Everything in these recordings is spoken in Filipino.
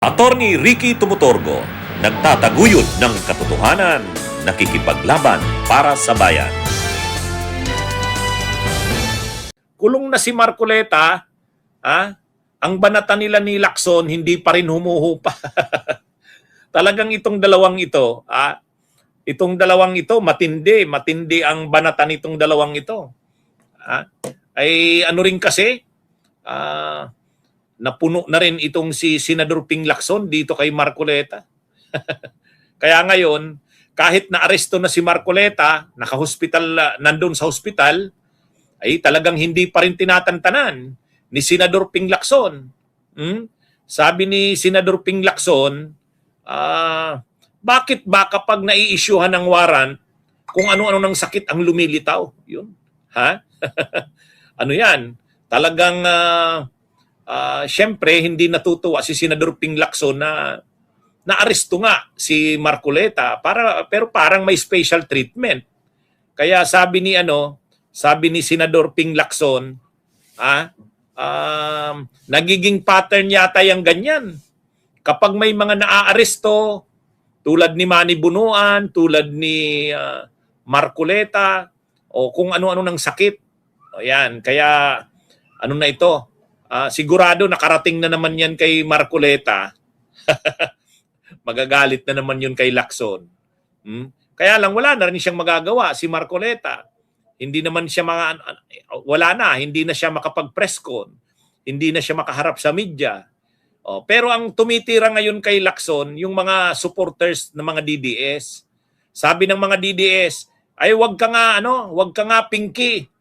Attorney Ricky Tumutorgo, nagtataguyod ng katotohanan, nakikipaglaban para sa bayan. Kulong na si Marcoleta, ang banata nila ni Lacson hindi pa rin humuhupa. Talagang itong dalawang ito, matindi ang banata nitong dalawang ito. Ay ano rin kasi, napuno na rin itong si Senador Ping Lacson dito kay Marcoleta. Kaya ngayon, kahit na-aresto na si Marcoleta, naka-hospital, nandun sa hospital, ay talagang hindi pa rin tinatantanan ni Senador Ping Lacson. Sabi ni Senador Ping Lacson, bakit ba kapag nai-issuehan ng warrant, kung ano-ano ng sakit ang lumilitaw? Yun. Ano yan? Talagang syempre, hindi natutuwa si Senador Ping Lacson na naaresto nga si Marcoleta pero parang may special treatment. Kaya sabi ni Senador Ping Lacson, nagiging pattern yata yung ganyan. Kapag may mga naaaresto, tulad ni Manny Bunuan, tulad ni Marcoleta, o kung ano-ano ng sakit. O yan, kaya ano na ito? Sigurado nakarating na naman yan kay Marcoleta. Magagalit na naman yun kay Lacson. Kaya lang wala na rin siyang magagawa si Marcoleta. Hindi naman siya hindi na siya makapag-press con. Hindi na siya makaharap sa media. Pero ang tumitira ngayon kay Lacson, yung mga supporters ng mga DDS. Sabi ng mga DDS, ay wag ka nga Pinky.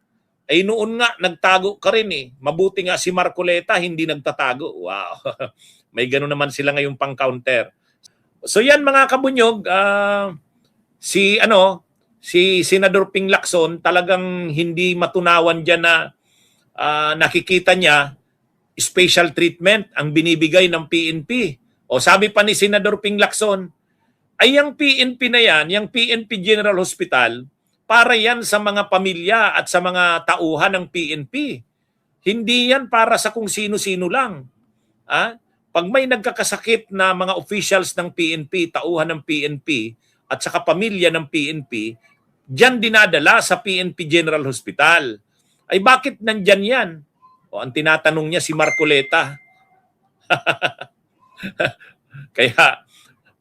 Ay noon nga, nagtago ka rin eh. Mabuti nga si Marcoleta, hindi nagtatago. Wow. May gano'n naman sila ngayong pang-counter. So yan mga kabunyog, si Senador Ping Lacson talagang hindi matunawan dyan na nakikita niya special treatment ang binibigay ng PNP. O sabi pa ni Senador Ping Lacson, ay yung PNP na yan, yung PNP General Hospital, para yan sa mga pamilya at sa mga tauhan ng PNP. Hindi yan para sa kung sino-sino lang. Pag may nagkakasakit na mga officials ng PNP, tauhan ng PNP, at saka pamilya ng PNP, diyan dinadala sa PNP General Hospital. Ay bakit nandyan yan? Ang tinatanong niya si Marcoleta. Kaya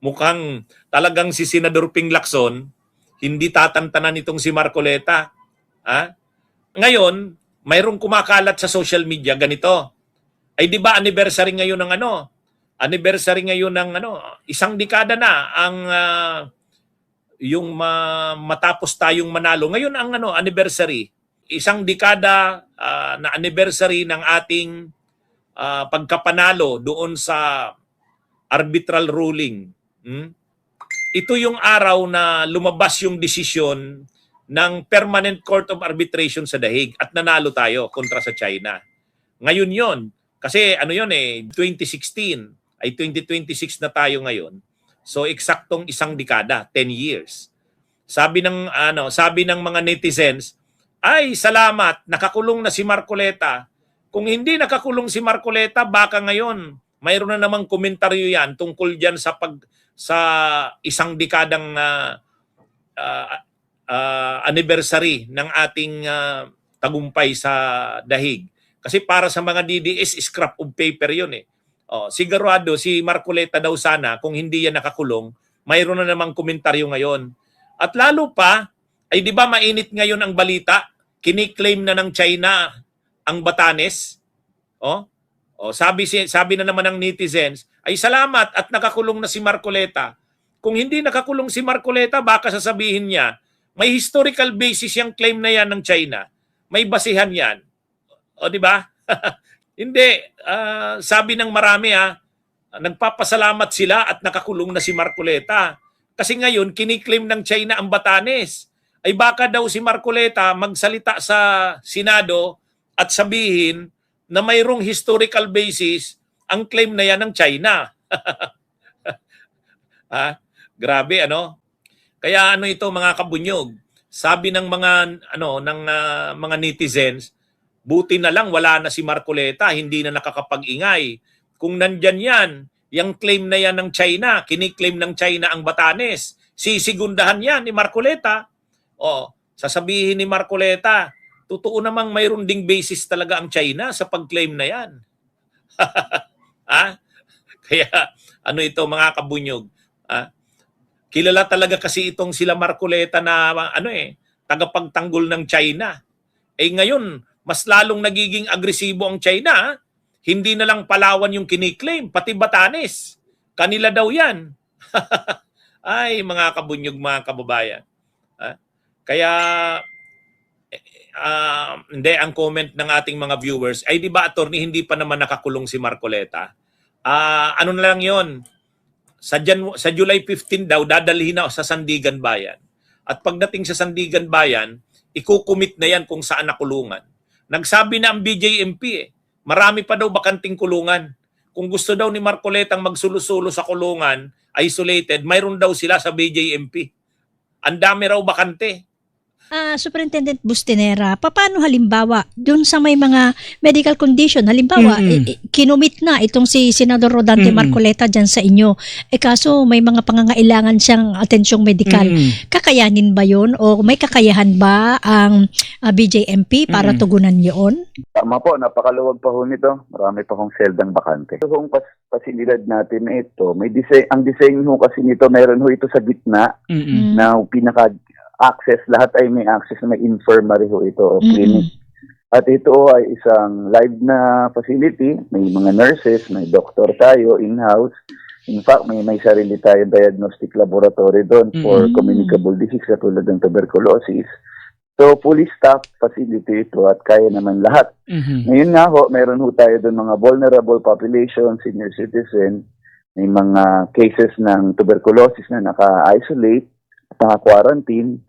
mukhang talagang si Senador Ping Lacson, hindi tatantanan itong si Marcoleta. Ngayon, mayroong kumakalat sa social media ganito. Ay di ba anniversary ngayon ng isang dekada na ang matapos tayong manalo. Ngayon ang anniversary, isang dekada na anniversary ng ating pagkapanalo doon sa arbitral ruling. Ito yung araw na lumabas yung desisyon ng Permanent Court of Arbitration sa Dahig at nanalo tayo kontra sa China. Ngayon yon, kasi 2016 ay 2026 na tayo ngayon. So eksaktong isang dekada, 10 years. Sabi ng mga netizens, ay salamat, nakakulong na si Marcoleta. Kung hindi nakakulong si Marcoleta, baka ngayon mayroon na namang komentaryo yan tungkol diyan sa isang dekadang anniversary ng ating tagumpay sa Dahig. Kasi para sa mga DDS, scrap of paper yun eh. Sigurado si Marcoleta daw sana, kung hindi yan nakakulong, mayroon na namang komentaryo ngayon. At lalo pa, ay di ba mainit ngayon ang balita? Kiniklaim na ng China ang Batanes. Sabi na naman ng netizens, ay salamat at nakakulong na si Marcoleta. Kung hindi nakakulong si Marcoleta, baka sasabihin niya, may historical basis yung claim na yan ng China. May basihan yan. Di ba? Hindi. Sabi ng marami, nagpapasalamat sila at nakakulong na si Marcoleta. Kasi ngayon, kiniklaim ng China ang Batanes. Ay baka daw si Marcoleta magsalita sa Senado at sabihin na mayroong historical basis ang claim na yan ng China. Grabe Kaya ito mga kabunyog. Sabi ng mga netizens, buti na lang wala na si Marcoleta, hindi na nakakapag-ingay. Kung nandyan yan, Yang claim na yan ng China, kiniklaim ng China ang Batanes. Sisigundahan yan ni Marcoleta. O, sasabihin ni Marcoleta, totoo namang mayroon ding basis talaga ang China sa pag-claim na yan. Kaya ano ito mga kabunyog? Kilala talaga kasi itong sila Marcoleta na tagapagtanggol ng China. Ngayon, mas lalong nagiging agresibo ang China. Hindi na lang Palawan yung kiniklaim, pati Batanes. Kanila daw yan. Ay, mga kabunyog, mga kababayan. Kaya, hindi, ang comment ng ating mga viewers, ay di ba, attorney, hindi pa naman nakakulong si Marcoleta? Ano na lang yon? Sa July 15 daw, dadalhin na sa Sandigan Bayan. At pagdating sa Sandigan Bayan, ikukumit na yan kung saan nakulungan. Nagsabi na ang BJMP marami pa daw bakanting kulungan. Kung gusto daw ni Marcoleta magsulo-sulo sa kulungan, isolated, mayroon daw sila sa BJMP. Ang dami raw bakante. Superintendent Bustinera, paano halimbawa doon sa may mga medical condition, halimbawa kinumit na itong si Senador Rodante Marcoleta dyan sa inyo, kaso may mga pangangailangan siyang atensyong medikal, kakayanin ba yun o may kakayahan ba ang BJMP para tugunan yun? Tama po, napakaluwag pa ho nito, marami pa hong seldang bakante. Ito hong pasilidad natin na ito, ang design ho kasi nito, meron ho ito sa gitna na pinaka-access, lahat ay may access, may infirmary ho ito o clinic. At ito ay isang live na facility, may mga nurses, may doktor tayo in-house. In fact, may sarili tayo diagnostic laboratory doon for communicable disease katulad ng tuberculosis. So, fully staffed facility ito at kaya naman lahat. Ngayon nga ho, meron ho tayo doon mga vulnerable population, senior citizen, may mga cases ng tuberculosis na naka-isolate, naka-quarantine,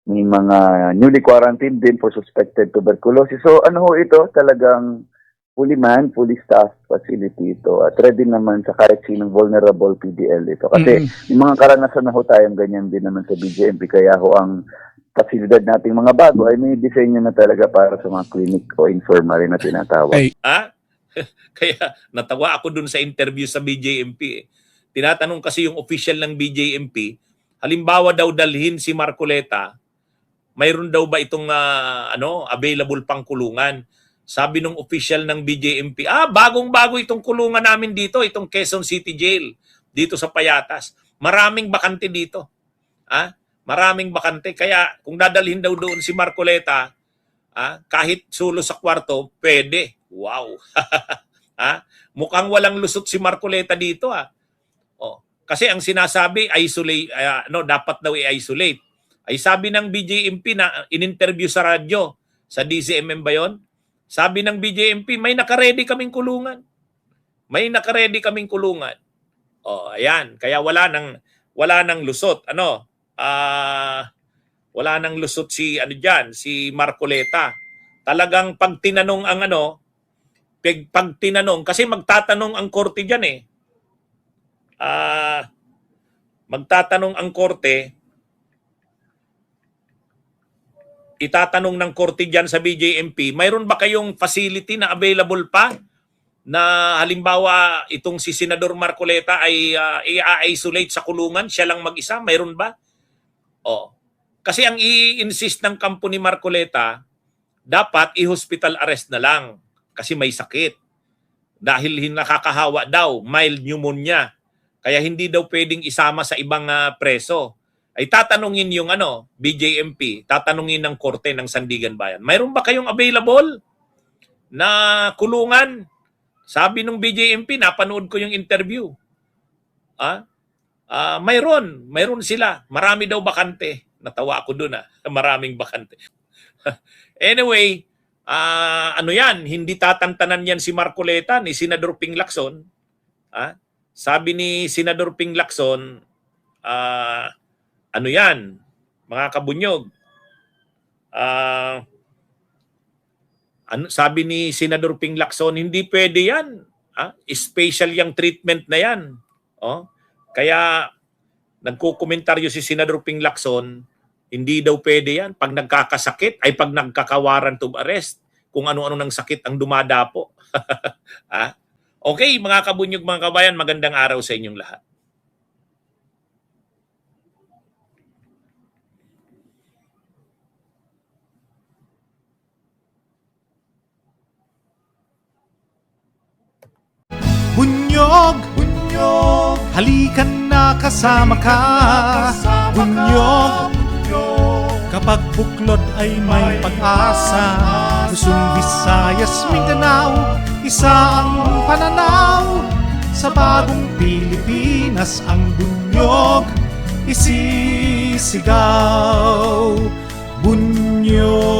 may mga newly quarantined din for suspected tuberculosis. So ano ho ito, talagang fully manned, fully staffed facility ito at ready naman sa kahit sinong vulnerable PDL ito. Kasi yung mga karanasan na ho tayong ganyan din naman sa BJMP, kaya ho ang pasilidad nating mga bago ay may disenyo na talaga para sa mga clinic o infirmary na tinatawag. Kaya natawa ako dun sa interview sa BJMP. Tinatanong kasi yung official ng BJMP, halimbawa daw dalhin si Marcoleta, mayroon daw ba itong available pang kulungan? Sabi nung official ng BJMP, bagong-bago itong kulungan namin dito, itong Quezon City Jail, dito sa Payatas. Maraming bakante dito. Maraming bakante. Kaya kung dadalhin daw doon si Marcoleta, kahit sulo sa kwarto, pwede. Wow. Mukhang walang lusot si Marcoleta dito. Kasi ang sinasabi, dapat daw i-isolate. Ay sabi ng BJMP na in-interview sa radyo, sa DCMM ba yun? Sabi ng BJMP, may nakaredy kaming kulungan. May nakaredy kaming kulungan. Ayan. Kaya wala nang lusot. Wala nang lusot si Marcoleta. Talagang pag tinanong kasi magtatanong ang korte diyan magtatanong ang korte, itatanong ng korte dyan sa BJMP, mayroon ba kayong facility na available pa na halimbawa itong si Senador Marcoleta ay i-isolate sa kulungan, siya lang mag-isa, mayroon ba? Kasi ang i-insist ng kampo ni Marcoleta, dapat i-hospital arrest na lang kasi may sakit. Dahil nakakahawa daw, mild pneumonia. Kaya hindi daw pwedeng isama sa ibang preso. Ay tatanungin yung BJMP, tatanungin ng korte ng Sandigan Bayan, mayroon ba kayong available na kulungan? Sabi ng BJMP, napanood ko yung interview. Mayroon sila. Marami daw bakante. Natawa ako dun maraming bakante. Anyway, hindi tatantanan yan si Marcoleta ni Senador Ping Lacson. Sabi ni Senador Ping Lacson, mga kabunyog. Sabi ni Senador Ping Lacson, hindi pwede yan. Special yung treatment na yan. Kaya nagkukomentaryo si Senador Ping Lacson, hindi daw pwede yan. Pag nagkakasakit, ay pag nagkakawarrant of arrest, kung ano-ano ng sakit ang dumadapo. Okay, mga kabunyog, mga kabayan, magandang araw sa inyong lahat. Bunyog, bunyog, halikan na kasama ka. Bunyog, kapag buklod ay may pag-asa. Luzon, Visayas, Mindanao, isa ang pananaw. Sa bagong Pilipinas ang bunyog isisigaw. Bunyog.